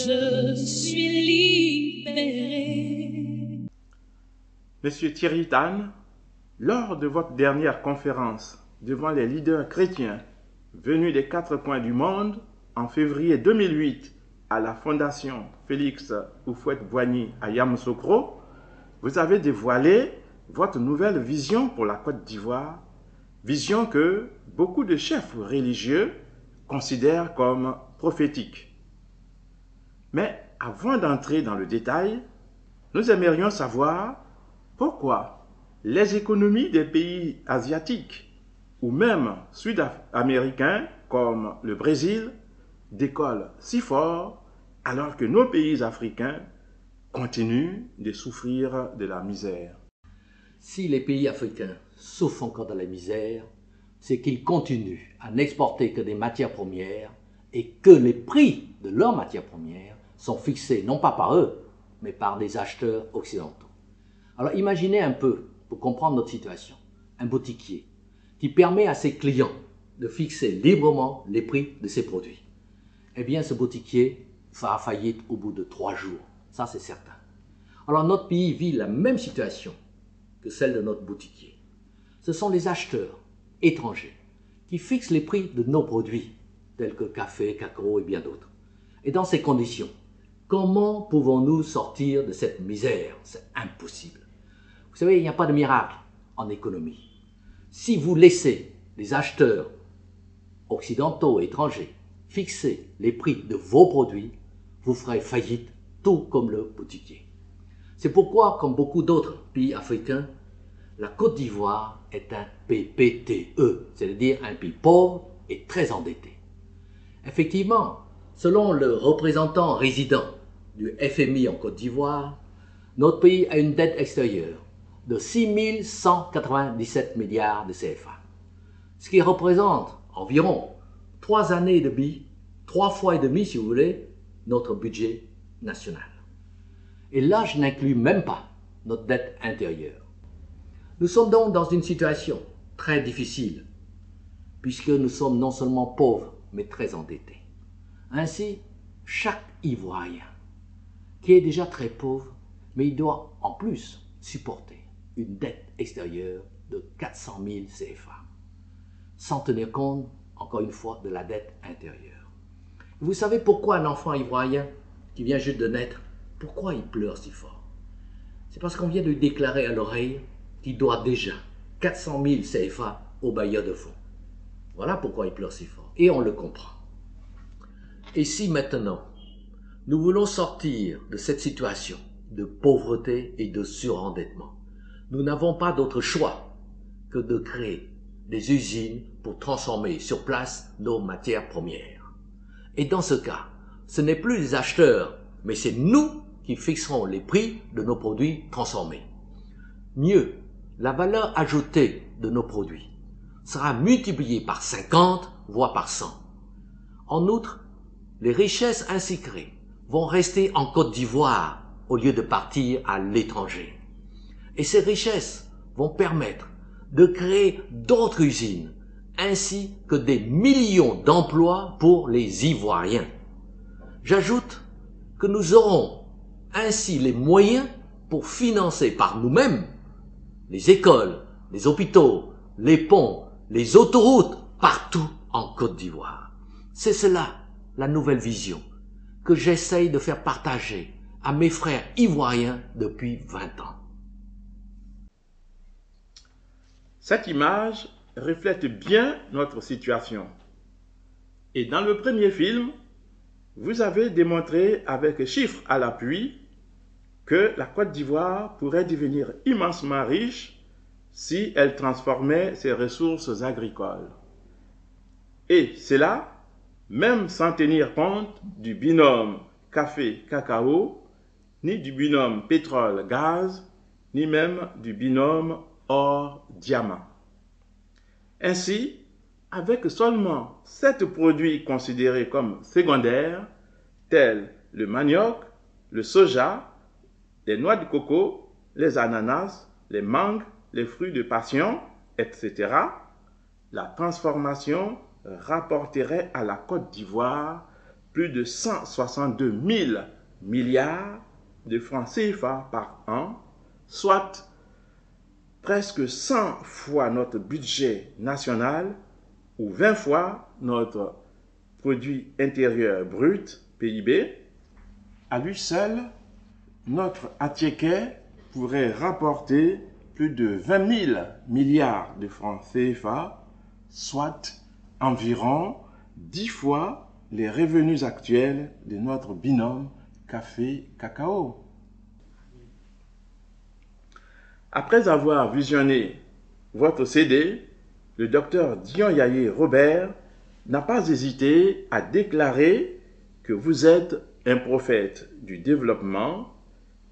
je suis libéré. Monsieur Thierry Tan, lors de votre dernière conférence devant les leaders chrétiens venus des 4 coins du monde en février 2008 à la Fondation Félix Houphouët-Boigny à Yamoussoukro, vous avez dévoilé votre nouvelle vision pour la Côte d'Ivoire, vision que beaucoup de chefs religieux considèrent comme prophétique. Mais avant d'entrer dans le détail, nous aimerions savoir pourquoi les économies des pays asiatiques ou même sud-américains comme le Brésil décollent si fort alors que nos pays africains continuent de souffrir de la misère. Si les pays africains souffrent encore de la misère, c'est qu'ils continuent à n'exporter que des matières premières et que les prix de leurs matières premières sont fixés non pas par eux, mais par des acheteurs occidentaux. Alors imaginez un peu, pour comprendre notre situation, un boutiquier qui permet à ses clients de fixer librement les prix de ses produits. Eh bien, ce boutiquier fera faillite au bout de 3 jours, ça c'est certain. Alors notre pays vit la même situation que celle de notre boutiquier. Ce sont les acheteurs étrangers qui fixent les prix de nos produits, tels que café, cacao et bien d'autres. Et dans ces conditions, comment pouvons-nous sortir de cette misère? C'est impossible. Vous savez, il n'y a pas de miracle en économie. Si vous laissez les acheteurs occidentaux et étrangers fixer les prix de vos produits, vous ferez faillite, tout comme le boutiquier. C'est pourquoi, comme beaucoup d'autres pays africains, la Côte d'Ivoire est un PPTE, c'est-à-dire un pays pauvre et très endetté. Effectivement, selon le représentant résident du FMI en Côte d'Ivoire, notre pays a une dette extérieure de 6 197 milliards de CFA, ce qui représente environ 3 années et demie, 3 fois et demi si vous voulez, notre budget national. Et là, je n'inclus même pas notre dette intérieure. Nous sommes donc dans une situation très difficile, puisque nous sommes non seulement pauvres, mais très endettés. Ainsi, chaque Ivoirien, qui est déjà très pauvre, mais il doit en plus supporter une dette extérieure de 400 000 CFA, sans tenir compte, encore une fois, de la dette intérieure. Vous savez pourquoi un enfant ivoirien qui vient juste de naître, pourquoi il pleure si fort? C'est parce qu'on vient de lui déclarer à l'oreille qu'il doit déjà 400 000 CFA au bailleur de fonds. Voilà pourquoi il pleure si fort. Et on le comprend. Et si maintenant, nous voulons sortir de cette situation de pauvreté et de surendettement, nous n'avons pas d'autre choix que de créer des usines pour transformer sur place nos matières premières. Et dans ce cas, ce n'est plus les acheteurs, mais c'est nous qui fixerons les prix de nos produits transformés. Mieux, la valeur ajoutée de nos produits sera multipliée par 50, voire par 100. En outre, les richesses ainsi créées vont rester en Côte d'Ivoire au lieu de partir à l'étranger. Et ces richesses vont permettre de créer d'autres usines, ainsi que des millions d'emplois pour les Ivoiriens. J'ajoute que nous aurons ainsi les moyens pour financer par nous-mêmes les écoles, les hôpitaux, les ponts, les autoroutes, partout en Côte d'Ivoire. C'est cela, la nouvelle vision, que j'essaye de faire partager à mes frères ivoiriens depuis 20 ans. Cette image reflète bien notre situation. Et dans le premier film, vous avez démontré avec chiffres à l'appui que la Côte d'Ivoire pourrait devenir immensement riche si elle transformait ses ressources agricoles. Et cela, même sans tenir compte du binôme café-cacao, ni du binôme pétrole-gaz, ni même du binôme or-diamant. Ainsi, avec seulement 7 produits considérés comme secondaires, tels le manioc, le soja, les noix de coco, les ananas, les mangues, les fruits de passion, etc., la transformation rapporterait à la Côte d'Ivoire plus de 162 000 milliards de francs CFA par an, soit presque 100 fois notre budget national ou 20 fois notre produit intérieur brut, PIB. À lui seul, notre Attiéké pourrait rapporter plus de 20 000 milliards de francs CFA, soit environ 10 fois les revenus actuels de notre binôme café-cacao. Après avoir visionné votre CD, le docteur Dion Yaye Robert n'a pas hésité à déclarer que vous êtes un prophète du développement,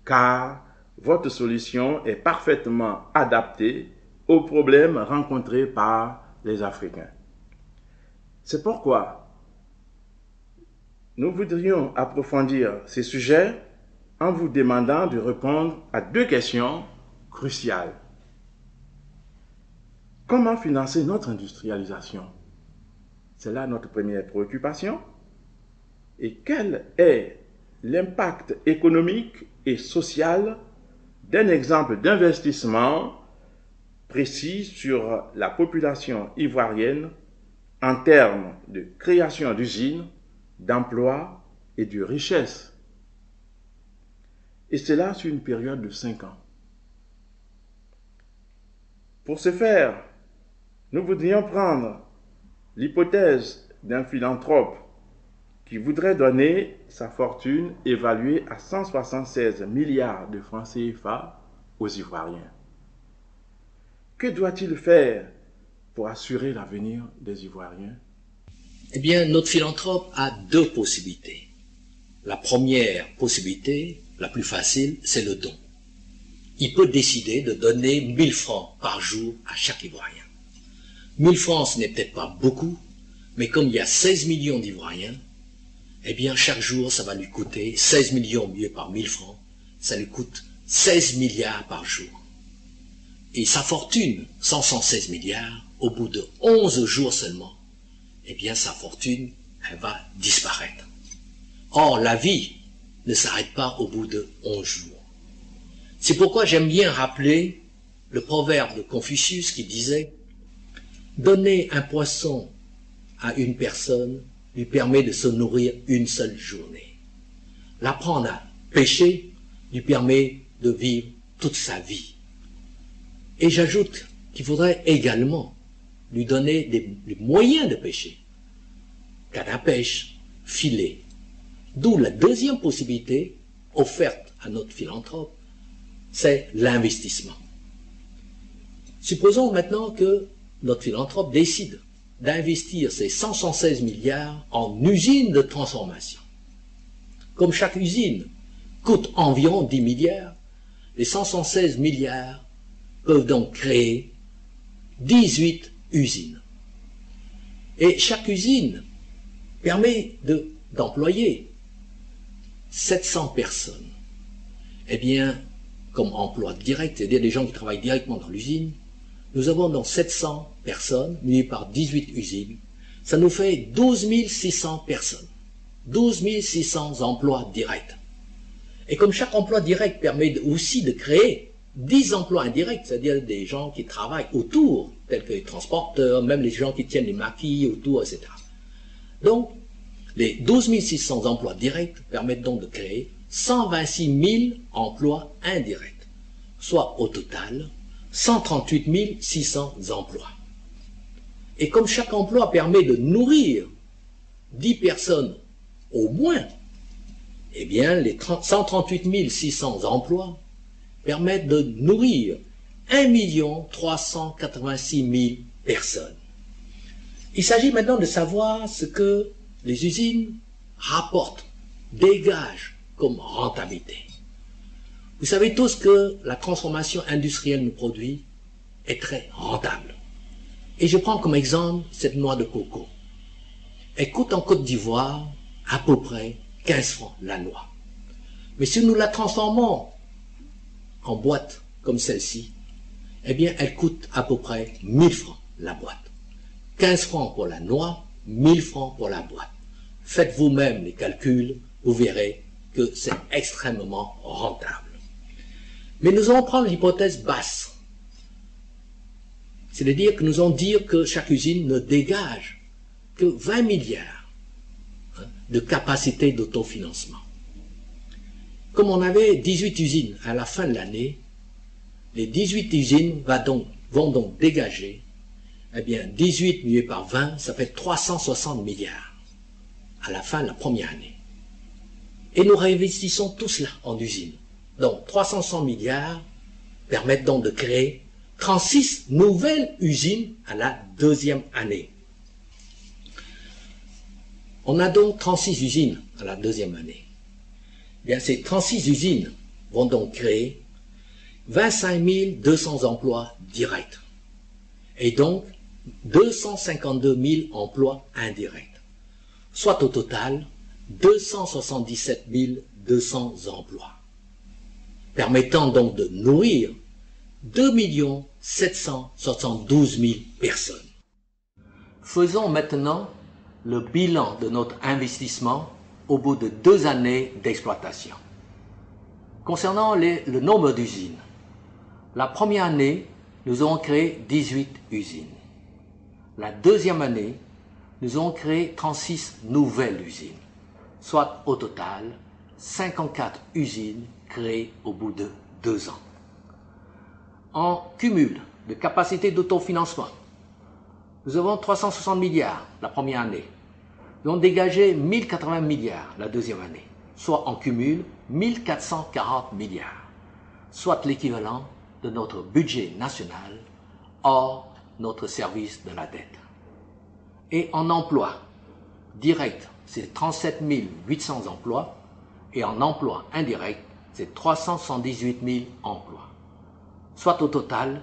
car votre solution est parfaitement adaptée aux problèmes rencontrés par les Africains. C'est pourquoi nous voudrions approfondir ces sujets en vous demandant de répondre à 2 questions cruciales. Comment financer notre industrialisation? C'est là notre première préoccupation. Et quel est l'impact économique et social d'un exemple d'investissement précis sur la population ivoirienne en termes de création d'usines, d'emplois et de richesses? Et cela sur une période de 5 ans. Pour ce faire, nous voudrions prendre l'hypothèse d'un philanthrope qui voudrait donner sa fortune évaluée à 176 milliards de francs CFA aux Ivoiriens. Que doit-il faire pour assurer l'avenir des Ivoiriens? Eh bien, notre philanthrope a 2 possibilités. La première possibilité, la plus facile, c'est le don. Il peut décider de donner 1000 francs par jour à chaque Ivoirien. 1000 francs, ce n'est peut-être pas beaucoup, mais comme il y a 16 millions d'Ivoiriens, eh bien, chaque jour, ça va lui coûter 16 millions mieux par 1000 francs. Ça lui coûte 16 milliards par jour. Et sa fortune, 116 milliards, au bout de 11 jours seulement, eh bien, sa fortune, elle va disparaître. Or, la vie ne s'arrête pas au bout de 11 jours. C'est pourquoi j'aime bien rappeler le proverbe de Confucius qui disait « Donner un poisson à une personne lui permet de se nourrir une seule journée. L'apprendre à pêcher lui permet de vivre toute sa vie. » Et j'ajoute qu'il faudrait également lui donner les moyens de pêcher. Canne à pêche, filet. D'où la deuxième possibilité offerte à notre philanthrope, c'est l'investissement. Supposons maintenant que notre philanthrope décide d'investir ces 116 milliards en usines de transformation. Comme chaque usine coûte environ 10 milliards, les 116 milliards peuvent donc créer 18 usines. Et chaque usine permet d'employer 700 personnes. Eh bien, comme emploi direct, c'est-à-dire des gens qui travaillent directement dans l'usine, nous avons donc 700 personnes, multipliées par 18 usines. Ça nous fait 12 600 personnes. 12 600 emplois directs. Et comme chaque emploi direct permet aussi de créer 10 emplois indirects, c'est-à-dire des gens qui travaillent autour, tels que les transporteurs, même les gens qui tiennent les maquis autour, etc. Donc, les 12 600 emplois directs permettent donc de créer 126 000 emplois indirects, soit au total 138 600 emplois. Et comme chaque emploi permet de nourrir 10 personnes au moins, eh bien les 138 600 emplois permettent de nourrir 1 386 000 personnes. Il s'agit maintenant de savoir ce que les usines rapportent, dégagent comme rentabilité. Vous savez tous que la transformation industrielle de nos produits est très rentable. Et je prends comme exemple cette noix de coco. Elle coûte en Côte d'Ivoire à peu près 15 francs la noix. Mais si nous la transformons en boîte comme celle-ci, eh bien elle coûte à peu près 1000 francs la boîte. 15 francs pour la noix, 1000 francs pour la boîte. Faites vous-même les calculs, vous verrez que c'est extrêmement rentable. Mais nous allons prendre l'hypothèse basse. C'est-à-dire que nous allons dire que chaque usine ne dégage que 20 milliards de capacité d'autofinancement. Comme on avait 18 usines à la fin de l'année, les 18 usines vont donc dégager, eh bien 18 multiplié par 20, ça fait 360 milliards à la fin de la première année. Et nous réinvestissons tout cela en usines. Donc 360 milliards permettent donc de créer 36 nouvelles usines à la deuxième année. On a donc 36 usines à la deuxième année. Bien, ces 36 usines vont donc créer 25 200 emplois directs et donc 252 000 emplois indirects, soit au total 277 200 emplois, permettant donc de nourrir 2 772 000 personnes. Faisons maintenant le bilan de notre investissement au bout de 2 années d'exploitation. Concernant le nombre d'usines, la première année, nous avons créé 18 usines. La deuxième année, nous avons créé 36 nouvelles usines, soit au total 54 usines créées au bout de 2 ans. En cumul de capacité d'autofinancement, nous avons 360 milliards la première année. Nous avons dégagé 1080 milliards la deuxième année, soit en cumul 1440 milliards, soit l'équivalent de notre budget national hors notre service de la dette. Et en emploi direct, c'est 37 800 emplois, et en emploi indirect, c'est 378 000 emplois, soit au total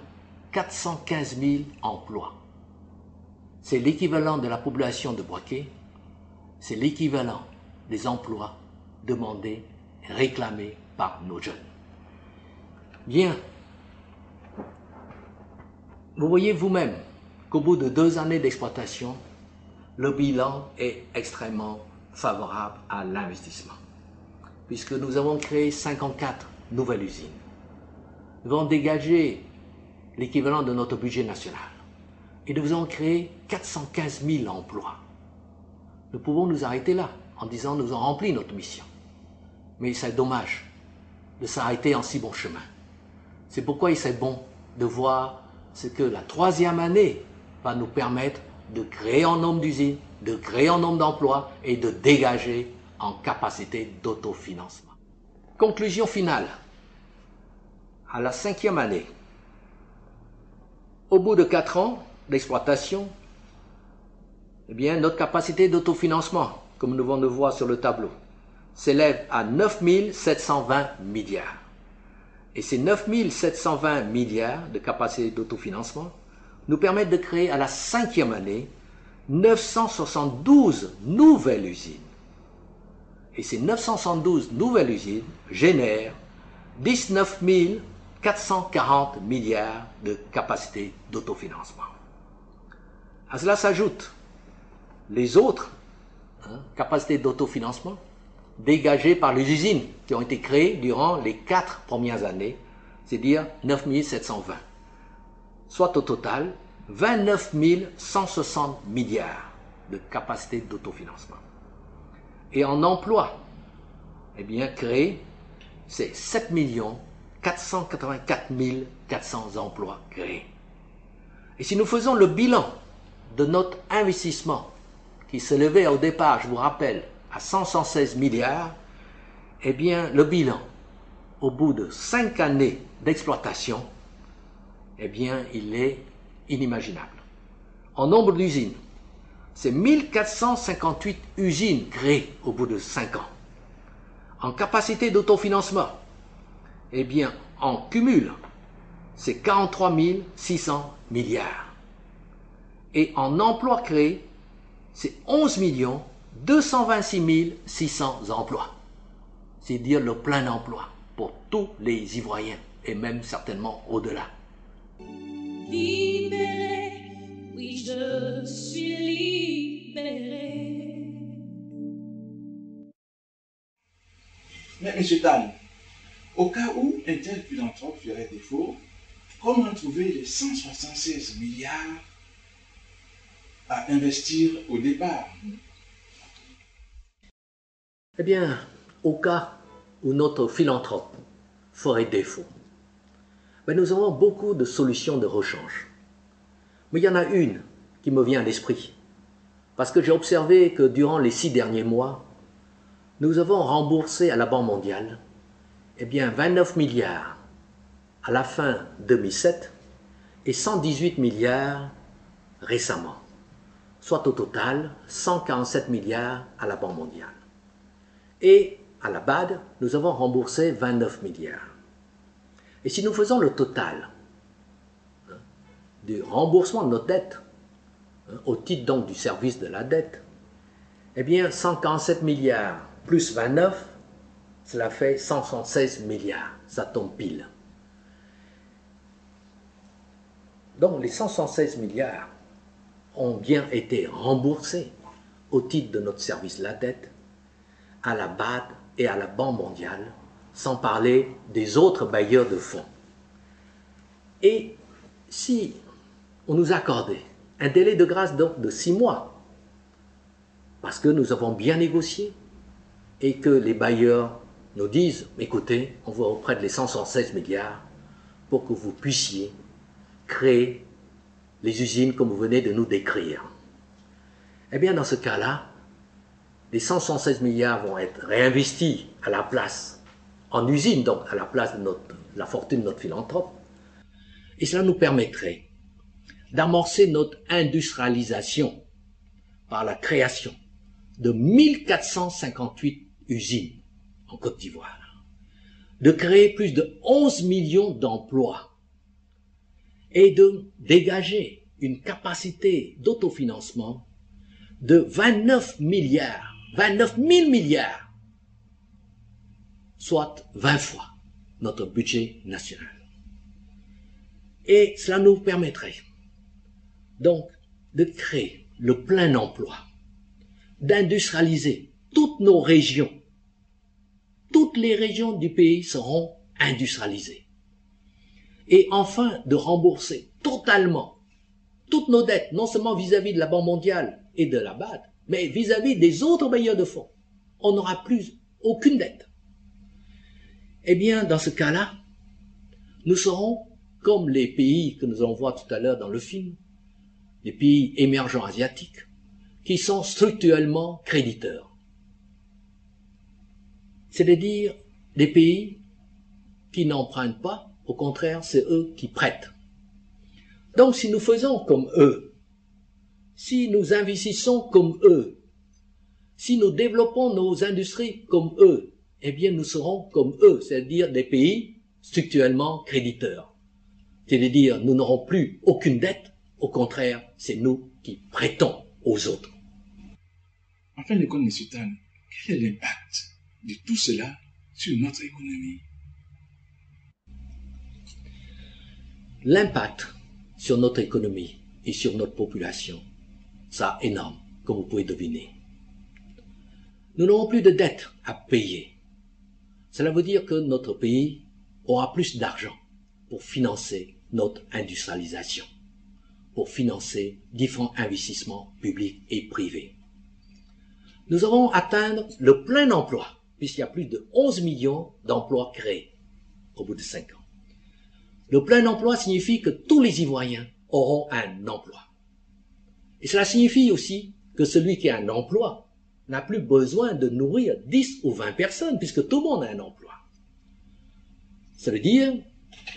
415 000 emplois. C'est l'équivalent de la population de Boaké, c'est l'équivalent des emplois demandés, réclamés par nos jeunes. Bien, vous voyez vous-même qu'au bout de 2 années d'exploitation, le bilan est extrêmement favorable à l'investissement, puisque nous avons créé 54 nouvelles usines. Nous avons dégagé l'équivalent de notre budget national et nous avons créé 415 000 emplois. Nous pouvons nous arrêter là en disant nous avons rempli notre mission. Mais c'est dommage de s'arrêter en si bon chemin. C'est pourquoi il serait bon de voir ce que la 3e année va nous permettre de créer en nombre d'usines, de créer en nombre d'emplois et de dégager en capacité d'autofinancement. Conclusion finale. À la 5e année, au bout de 4 ans d'exploitation, eh bien, notre capacité d'autofinancement, comme nous venons de voir sur le tableau, s'élève à 9 720 milliards. Et ces 9 720 milliards de capacité d'autofinancement nous permettent de créer à la 5e année 972 nouvelles usines. Et ces 972 nouvelles usines génèrent 19 440 milliards de capacité d'autofinancement. À cela s'ajoutent les autres capacités d'autofinancement dégagées par les usines qui ont été créées durant les 4 premières années, c'est-à-dire 9 720, soit au total 29 160 milliards de capacité d'autofinancement. Et en emploi, eh bien, créés, c'est 7 484 400 emplois créés. Et si nous faisons le bilan de notre investissement, qui s'élevait au départ, je vous rappelle, à 116 milliards, eh bien, le bilan, au bout de 5 années d'exploitation, eh bien, il est inimaginable. En nombre d'usines, c'est 1458 usines créées au bout de 5 ans. En capacité d'autofinancement, eh bien, en cumul, c'est 43 600 milliards. Et en emplois créés, c'est 11 226 600 emplois. C'est dire le plein emploi pour tous les Ivoiriens et même certainement au-delà. Libéré, oui je suis libéré. Mais M. Tan, au cas où un tel philanthrope ferait défaut, comment trouver les 176 milliards à investir au départ? Eh bien, au cas où notre philanthrope ferait défaut, nous avons beaucoup de solutions de rechange. Mais il y en a une qui me vient à l'esprit, parce que j'ai observé que durant les 6 derniers mois, nous avons remboursé à la Banque mondiale 29 milliards à la fin 2007 et 118 milliards récemment, soit au total 147 milliards à la Banque mondiale. Et à la BAD, nous avons remboursé 29 milliards. Et si nous faisons le total du remboursement de nos dettes, au titre donc du service de la dette, 147 milliards plus 29, cela fait 176 milliards, ça tombe pile. Donc les 176 milliards ont bien été remboursés au titre de notre service de la dette à la BAD et à la Banque mondiale, sans parler des autres bailleurs de fonds. Et si on nous accordait un délai de grâce donc de 6 mois, parce que nous avons bien négocié, et que les bailleurs nous disent, écoutez, on vous prête les 176 milliards pour que vous puissiez créer les usines comme vous venez de nous décrire. Eh bien, dans ce cas-là, les 176 milliards vont être réinvestis à la place, en usine, donc à la place de la fortune de notre philanthrope, et cela nous permettrait d'amorcer notre industrialisation par la création de 1458 usines en Côte d'Ivoire, de créer plus de 11 millions d'emplois et de dégager une capacité d'autofinancement de 29 milliards, 29 000 milliards, soit 20 fois notre budget national. Et cela nous permettrait donc de créer le plein emploi, d'industrialiser toutes nos régions. Toutes les régions du pays seront industrialisées. Et enfin, de rembourser totalement toutes nos dettes, non seulement vis-à-vis de la Banque mondiale et de la BAD, mais vis-à-vis des autres bailleurs de fonds. On n'aura plus aucune dette. Eh bien, dans ce cas-là, nous serons comme les pays que nous allons voir tout à l'heure dans le film, les pays émergents asiatiques, qui sont structurellement créditeurs. C'est-à-dire des pays qui n'empruntent pas, au contraire, c'est eux qui prêtent. Donc si nous faisons comme eux, si nous investissons comme eux, si nous développons nos industries comme eux, eh bien nous serons comme eux, c'est-à-dire des pays structurellement créditeurs. C'est-à-dire nous n'aurons plus aucune dette, au contraire, c'est nous qui prêtons aux autres. En fin de compte, M. Tan, quel est l'impact de tout cela sur notre économie? L'impact sur notre économie et sur notre population, ça énorme, comme vous pouvez deviner. Nous n'aurons plus de dettes à payer. Cela veut dire que notre pays aura plus d'argent pour financer notre industrialisation, pour financer différents investissements publics et privés. Nous allons atteindre le plein emploi, puisqu'il y a plus de 11 millions d'emplois créés au bout de 5 ans. Le plein emploi signifie que tous les Ivoiriens auront un emploi. Et cela signifie aussi que celui qui a un emploi n'a plus besoin de nourrir 10 ou 20 personnes, puisque tout le monde a un emploi. Ça veut dire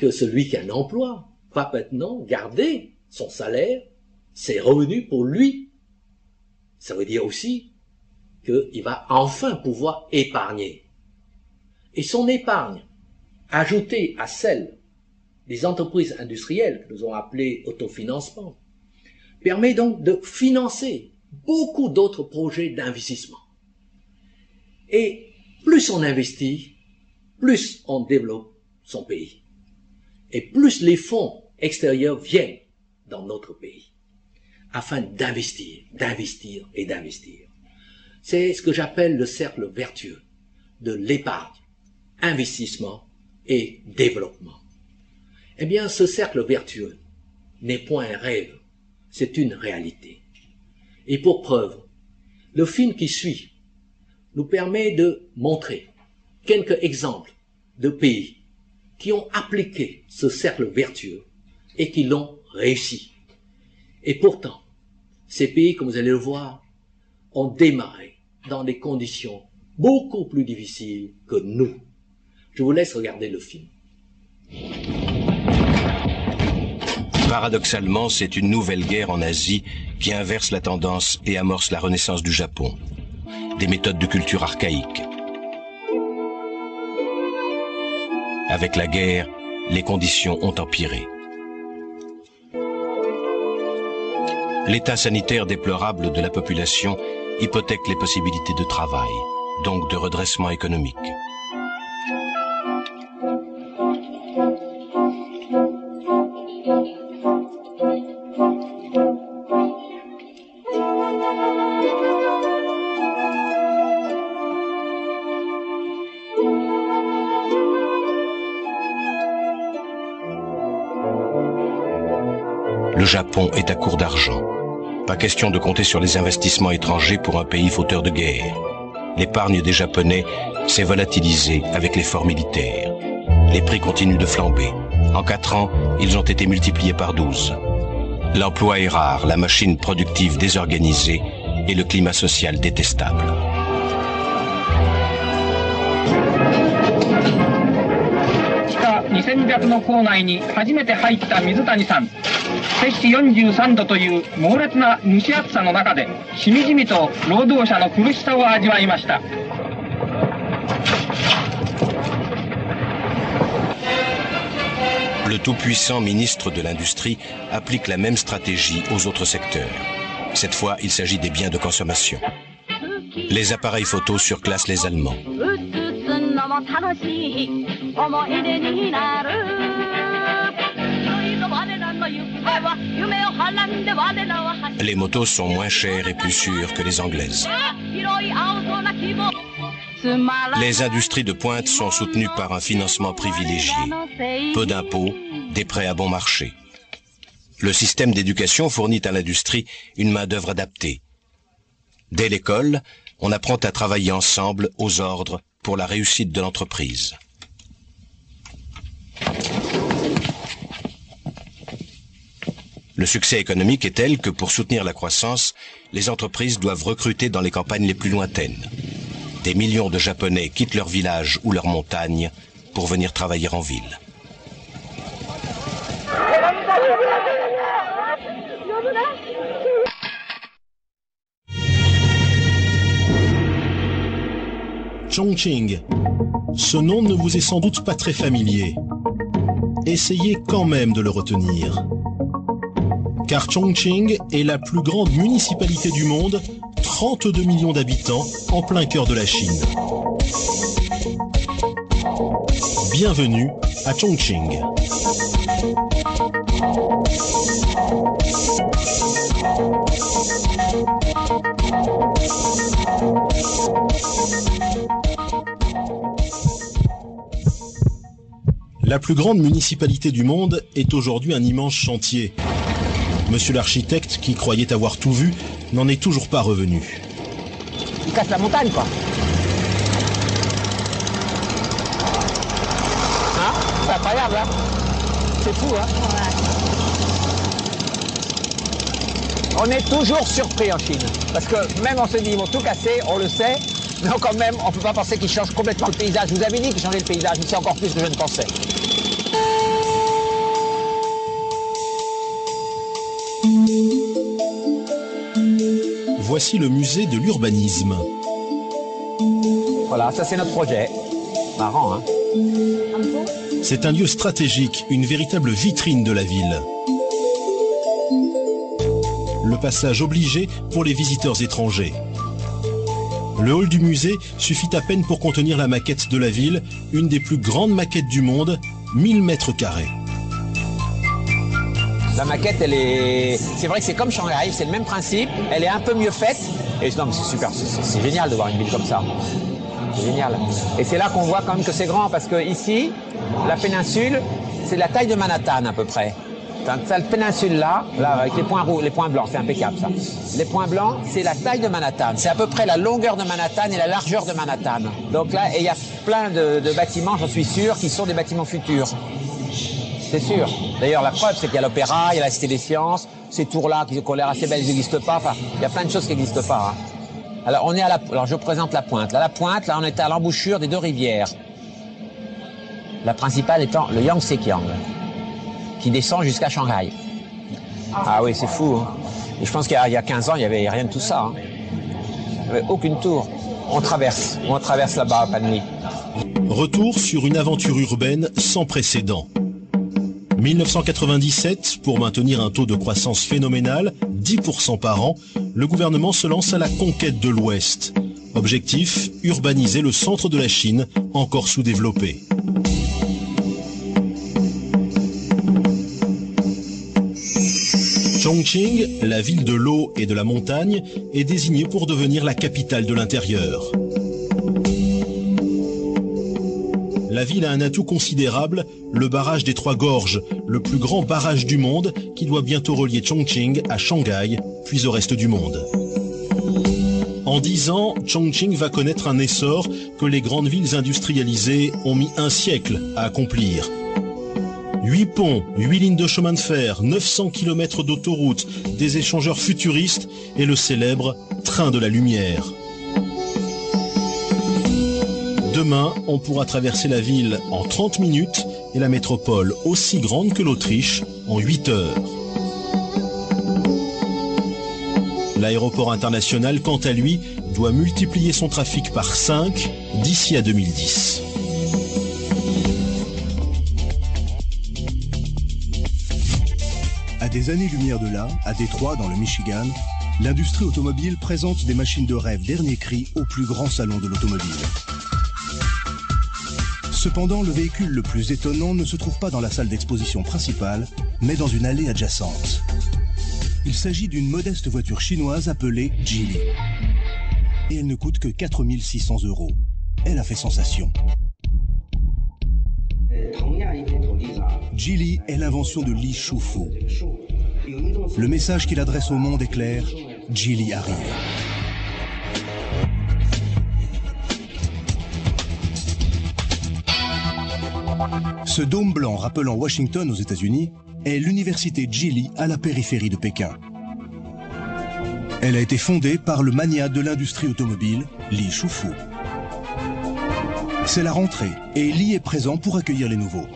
que celui qui a un emploi va maintenant garder son salaire, ses revenus pour lui. Ça veut dire aussi qu'il va enfin pouvoir épargner. Et son épargne, ajoutée à celle des entreprises industrielles que nous avons appelées autofinancement, permet donc de financer beaucoup d'autres projets d'investissement. Et plus on investit, plus on développe son pays. Et plus les fonds extérieurs viennent dans notre pays, afin d'investir, d'investir et d'investir. C'est ce que j'appelle le cercle vertueux de l'épargne, investissement et développement. Eh bien, ce cercle vertueux n'est point un rêve, c'est une réalité. Et pour preuve, le film qui suit nous permet de montrer quelques exemples de pays qui ont appliqué ce cercle vertueux et qui l'ont réussi. Et pourtant, ces pays, comme vous allez le voir, ont démarré dans des conditions beaucoup plus difficiles que nous. Je vous laisse regarder le film. Paradoxalement, c'est une nouvelle guerre en Asie qui inverse la tendance et amorce la renaissance du Japon. Des méthodes de culture archaïques. Avec la guerre, les conditions ont empiré. L'état sanitaire déplorable de la population hypothèque les possibilités de travail, donc de redressement économique. Le Japon est à court d'argent. Pas question de compter sur les investissements étrangers pour un pays fauteur de guerre. L'épargne des Japonais s'est volatilisée avec l'effort militaire. Les prix continuent de flamber. En 4 ans, ils ont été multipliés par 12. L'emploi est rare, la machine productive désorganisée et le climat social détestable. Le tout-puissant ministre de l'Industrie applique la même stratégie aux autres secteurs. Cette fois, il s'agit des biens de consommation. Les appareils photos surclassent les Allemands. Les motos sont moins chères et plus sûres que les anglaises. Les industries de pointe sont soutenues par un financement privilégié. Peu d'impôts, des prêts à bon marché. Le système d'éducation fournit à l'industrie une main-d'œuvre adaptée. Dès l'école, on apprend à travailler ensemble aux ordres pour la réussite de l'entreprise. Le succès économique est tel que pour soutenir la croissance, les entreprises doivent recruter dans les campagnes les plus lointaines. Des millions de Japonais quittent leur village ou leur montagne pour venir travailler en ville. Chongqing. Ce nom ne vous est sans doute pas très familier. Essayez quand même de le retenir. Car Chongqing est la plus grande municipalité du monde, 32 millions d'habitants, en plein cœur de la Chine. Bienvenue à Chongqing. La plus grande municipalité du monde est aujourd'hui un immense chantier. Monsieur l'architecte, qui croyait avoir tout vu, n'en est toujours pas revenu. Il casse la montagne, quoi. Hein? C'est incroyable, hein? C'est fou, hein? On est toujours surpris en Chine. Parce que même on se dit, ils vont tout casser, on le sait, mais quand même, on ne peut pas penser qu'ils changent complètement le paysage. Je vous avais dit qu'ils changeaient le paysage, mais c'est encore plus que je ne pensais. Voici le musée de l'urbanisme. Voilà, ça c'est notre projet. Marrant, hein? C'est un lieu stratégique, une véritable vitrine de la ville. Le passage obligé pour les visiteurs étrangers. Le hall du musée suffit à peine pour contenir la maquette de la ville, une des plus grandes maquettes du monde, 1000 mètres carrés. La maquette, elle est... C'est vrai que c'est comme Shanghai, c'est le même principe. Elle est un peu mieux faite. Et non, mais c'est super, c'est génial de voir une ville comme ça. C'est génial. Et c'est là qu'on voit quand même que c'est grand, parce que ici, la péninsule, c'est la taille de Manhattan à peu près. Cette péninsule-là, avec les points rouges, les points blancs, c'est impeccable ça. Les points blancs, c'est la taille de Manhattan. C'est à peu près la longueur de Manhattan et la largeur de Manhattan. Donc là, et il y a plein de bâtiments, j'en suis sûr, qui sont des bâtiments futurs. C'est sûr. D'ailleurs, la preuve, c'est qu'il y a l'Opéra, il y a la Cité des Sciences, ces tours-là qui ont l'air assez belles, ils n'existent pas. Enfin, il y a plein de choses qui n'existent pas. Hein. Alors, on est alors, je présente la pointe. Là, la pointe, là, on est à l'embouchure des deux rivières. La principale étant le Yangtze-Kiang, qui descend jusqu'à Shanghai. Ah oui, c'est fou. Hein. Et je pense qu'il y a 15 ans, il n'y avait rien de tout ça. Hein. Il n'y avait aucune tour. On traverse là-bas, pas de nuit. Retour sur une aventure urbaine sans précédent. 1997, pour maintenir un taux de croissance phénoménal, 10% par an, le gouvernement se lance à la conquête de l'Ouest. Objectif, urbaniser le centre de la Chine, encore sous-développé. Chongqing, la ville de l'eau et de la montagne, est désignée pour devenir la capitale de l'intérieur. La ville a un atout considérable, le barrage des Trois Gorges, le plus grand barrage du monde qui doit bientôt relier Chongqing à Shanghai, puis au reste du monde. En 10 ans, Chongqing va connaître un essor que les grandes villes industrialisées ont mis un siècle à accomplir. 8 ponts, 8 lignes de chemin de fer, 900 km d'autoroutes, des échangeurs futuristes et le célèbre train de la lumière. Demain, on pourra traverser la ville en 30 minutes et la métropole aussi grande que l'Autriche en 8 heures. L'aéroport international, quant à lui, doit multiplier son trafic par 5 d'ici à 2010. À des années-lumière de là, à Détroit, dans le Michigan, l'industrie automobile présente des machines de rêve dernier cri au plus grand salon de l'automobile. Cependant, le véhicule le plus étonnant ne se trouve pas dans la salle d'exposition principale, mais dans une allée adjacente. Il s'agit d'une modeste voiture chinoise appelée Geely. Et elle ne coûte que 4 600 €. Elle a fait sensation. Geely est l'invention de Li Shufu. Le message qu'il adresse au monde est clair, Geely arrive. Ce dôme blanc rappelant Washington aux États-Unis est l'université Geely à la périphérie de Pékin. Elle a été fondée par le magnat de l'industrie automobile, Li Shufu. C'est la rentrée et Li est présent pour accueillir les nouveaux.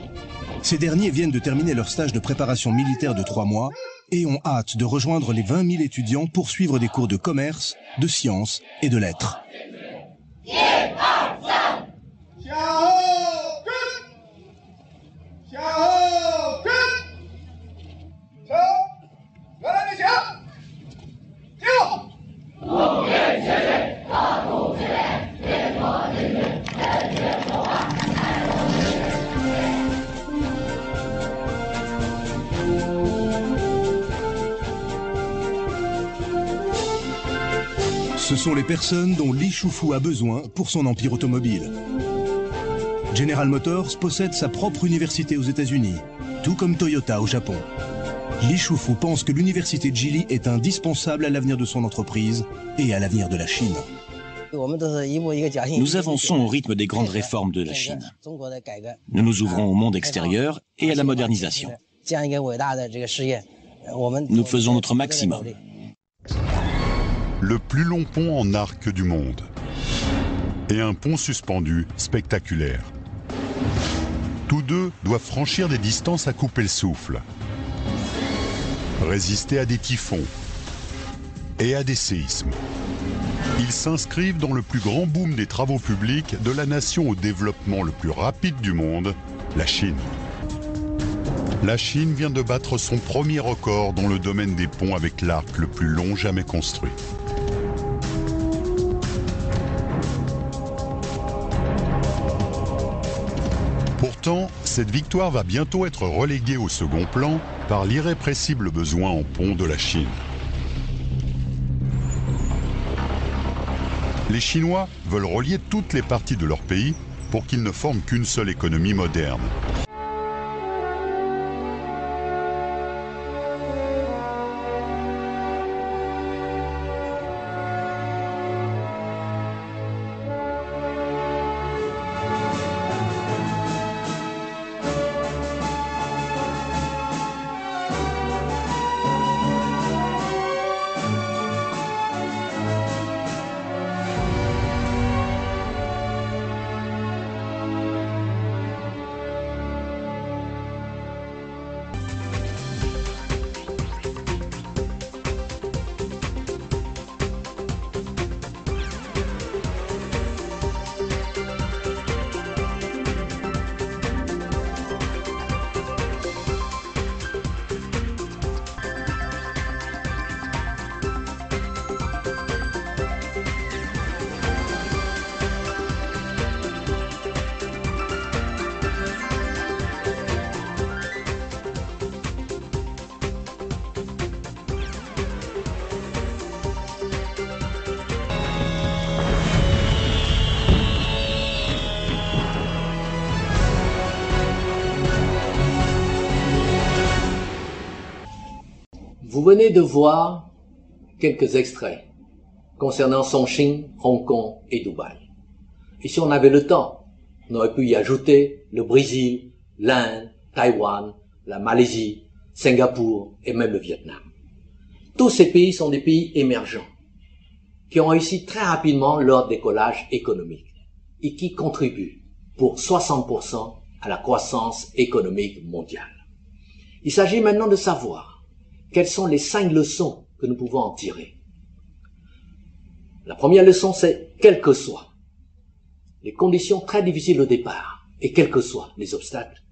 Ces derniers viennent de terminer leur stage de préparation militaire de 3 mois et ont hâte de rejoindre les 20 000 étudiants pour suivre des cours de commerce, de sciences et de lettres. Ce sont les personnes dont Li Shufu a besoin pour son empire automobile. General Motors possède sa propre université aux États-Unis, tout comme Toyota au Japon. Li Shufu pense que l'université Geely est indispensable à l'avenir de son entreprise et à l'avenir de la Chine. Nous avançons au rythme des grandes réformes de la Chine. Nous nous ouvrons au monde extérieur et à la modernisation. Nous faisons notre maximum. Le plus long pont en arc du monde. Et un pont suspendu spectaculaire. Tous deux doivent franchir des distances à couper le souffle. Résister à des typhons et à des séismes. Ils s'inscrivent dans le plus grand boom des travaux publics de la nation au développement le plus rapide du monde, la Chine. La Chine vient de battre son premier record dans le domaine des ponts avec l'arc le plus long jamais construit. Pourtant, cette victoire va bientôt être reléguée au second plan par l'irrépressible besoin en ponts de la Chine. Les Chinois veulent relier toutes les parties de leur pays pour qu'ils ne forment qu'une seule économie moderne. Vous venez de voir quelques extraits concernant Chongqing, Hong Kong et Dubaï. Et si on avait le temps, on aurait pu y ajouter le Brésil, l'Inde, Taïwan, la Malaisie, Singapour et même le Vietnam. Tous ces pays sont des pays émergents qui ont réussi très rapidement leur décollage économique et qui contribuent pour 60% à la croissance économique mondiale. Il s'agit maintenant de savoir quelles sont les 5 leçons que nous pouvons en tirer. La première leçon, c'est quelles que soient les conditions très difficiles au départ et quels que soient les obstacles,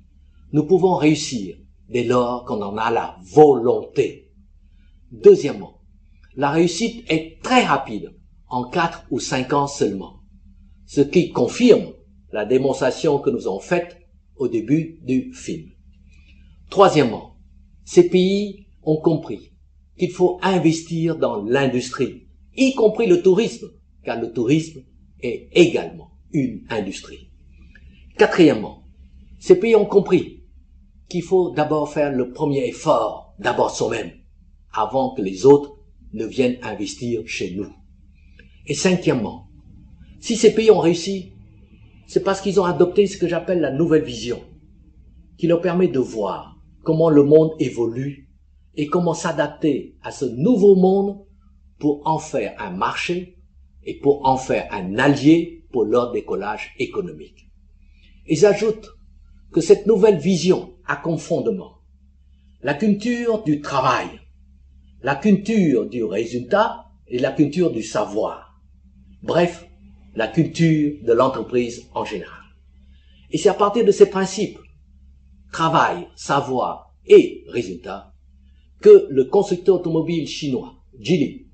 nous pouvons réussir dès lors qu'on en a la volonté. Deuxièmement, la réussite est très rapide, en 4 ou 5 ans seulement, ce qui confirme la démonstration que nous avons faite au début du film. Troisièmement, ces pays ont compris qu'il faut investir dans l'industrie, y compris le tourisme, car le tourisme est également une industrie. Quatrièmement, ces pays ont compris qu'il faut d'abord faire le premier effort, d'abord soi-même, avant que les autres ne viennent investir chez nous. Et cinquièmement, si ces pays ont réussi, c'est parce qu'ils ont adopté ce que j'appelle la nouvelle vision, qui leur permet de voir comment le monde évolue et comment s'adapter à ce nouveau monde pour en faire un marché et pour en faire un allié pour leur décollage économique. Et j'ajoute que cette nouvelle vision a comme fondement la culture du travail, la culture du résultat et la culture du savoir. Bref, la culture de l'entreprise en général. Et c'est à partir de ces principes, travail, savoir et résultat, que le constructeur automobile chinois, Geely,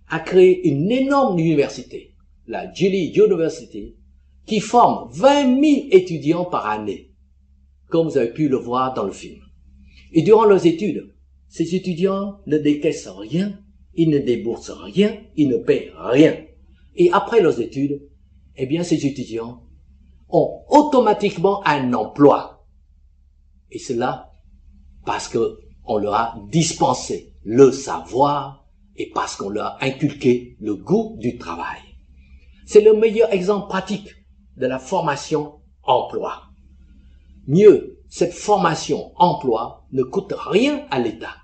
a créé une énorme université, la Geely University, qui forme 20 000 étudiants par année, comme vous avez pu le voir dans le film. Et durant leurs études, ces étudiants ne décaissent rien, ils ne déboursent rien, ils ne paient rien. Et après leurs études, eh bien, ces étudiants ont automatiquement un emploi. Et cela parce que on leur a dispensé le savoir et parce qu'on leur a inculqué le goût du travail. C'est le meilleur exemple pratique de la formation emploi. Mieux, cette formation emploi ne coûte rien à l'État,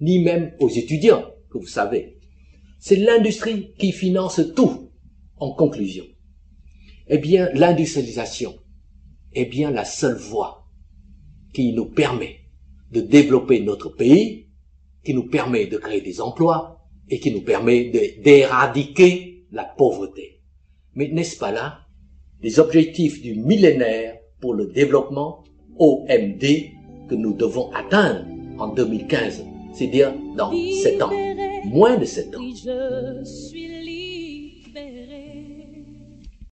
ni même aux étudiants, que vous savez. C'est l'industrie qui finance tout. En conclusion, eh bien, l'industrialisation est bien la seule voie qui nous permet de développer notre pays, qui nous permet de créer des emplois et qui nous permet d'éradiquer la pauvreté. Mais n'est-ce pas là les objectifs du millénaire pour le développement OMD que nous devons atteindre en 2015, c'est-à-dire dans 7 ans, moins de 7 ans. Je suis